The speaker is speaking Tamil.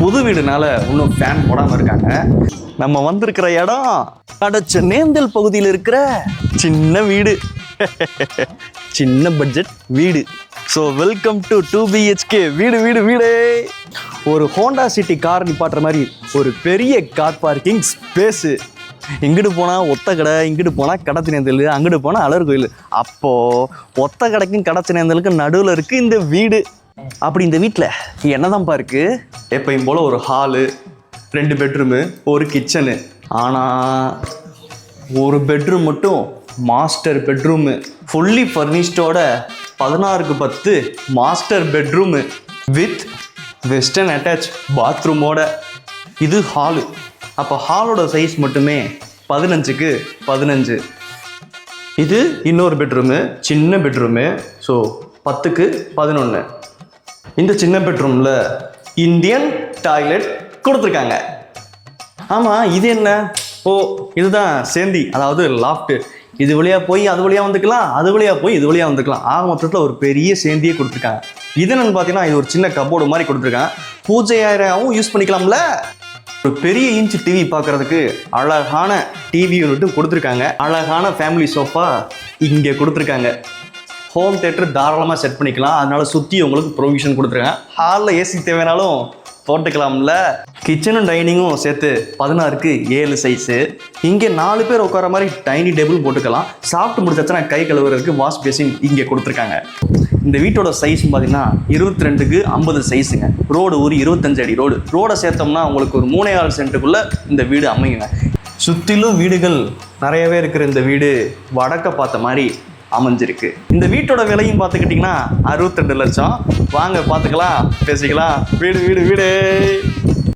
புது வீடுனால இன்னும் ஃபேன் போடாமல் இருக்காங்க. நம்ம வந்திருக்கிற இடம் கடச்ச நேந்தல் பகுதியில் இருக்கிற சின்ன வீடு. சின்ன பட்ஜெட் வீடு. ஸோ வெல்கம் டு 2BHK வீடு வீடு வீடே. ஒரு ஹோண்டா சிட்டி கார் நிப்பாட்டுற மாதிரி ஒரு பெரிய கார் பார்க்கிங் ஸ்பேஸு. இங்கிட்டு போனால் ஒத்த கடை, இங்கிட்டு போனால் கடத்தினேந்தல், அங்கிட்டு போனால் அலர் கோயில். அப்போது ஒத்த கடைக்கும் கடத்தினேந்தலுக்கும் நடுவில் இருக்குது இந்த வீடு. அப்படி இந்த வீட்டில் என்னதான்ப்பா இருக்குது? எப்பயும் போல் ஒரு ஹாலு, 2 பெட்ரூமு, ஒரு கிச்சனு. ஆனால் ஒரு பெட்ரூம் மட்டும் மாஸ்டர் பெட்ரூமு. ஃபுல்லி ஃபர்னிஷ்டோட 16க்கு 10 master bedroom with western attach பாத்ரூமோட. இது ஹாலு. அப்போ ஹாலோட சைஸ் மட்டுமே 15க்கு 15. இது இன்னொரு பெட்ரூமு, சின்ன பெட்ரூமு. ஸோ 10க்கு 11. இந்த சின்ன பெட்ரூமில் இந்தியன் டாய்லெட் கொடுத்துருக்காங்க. ஆமாம், இது என்ன? ஓ, இதுதான் சேந்தி, அதாவது லாஃப்ட்டு. இது வழியாக போய் அது வழியாக வந்துக்கலாம், அது வழியாக போய் இது வழியாக வந்துக்கலாம். ஆக மொத்தத்தில் ஒரு பெரிய சேந்தியே கொடுத்துருக்காங்க. இது என்னன்னு பார்த்தீங்கன்னா, இது ஒரு சின்ன கப்போர்டு மாதிரி கொடுத்துருக்காங்க. பூஜை அறையாகவும் யூஸ் பண்ணிக்கலாம்ல. ஒரு பெரிய இன்ச் டிவி பார்க்குறதுக்கு அழகான டிவி யூனிட்டும் கொடுத்துருக்காங்க. அழகான ஃபேமிலி சோஃபா இங்கே கொடுத்துருக்காங்க. ஹோம் தேட்டர் தாராளமாக செட் பண்ணிக்கலாம். அதனால சுற்றி உங்களுக்கு ப்ரொவிஷன் கொடுத்துருக்காங்க. ஹாலில் ஏசி தேவைனாலும் போட்டுக்கலாம்ல. கிச்சனும் டைனிங்கும் சேர்த்து 16க்கு 7 சைஸு. இங்கே 4 பேர் உட்கார மாதிரி டைனிங் டேபிள் போட்டுக்கலாம். சாப்பிட்டு முடிச்சாச்சுன்னா கை கழுவுறதுக்கு வாஷ் பேசின் இங்கே கொடுத்துருக்காங்க. இந்த வீட்டோட சைஸ் பார்த்தீங்கன்னா 22க்கு 50 சைஸுங்க. ரோடு ஒரு 25 அடி ரோடு. ரோடை சேர்த்தோம்னா உங்களுக்கு ஒரு 3.4 சென்ட்டுக்குள்ளே இந்த வீடு அமையுங்க. சுற்றிலும் வீடுகள் நிறையவே இருக்கிற இந்த வீடு வடக்க பார்த்த மாதிரி அமைஞ்சிருக்கு. இந்த வீட்டோட விலையும் பார்த்துக்கிட்டிங்கன்னா 62 லட்சம். வாங்க பார்த்துக்கலாம், பேசிக்கலாம். வீடு வீடு வீடு.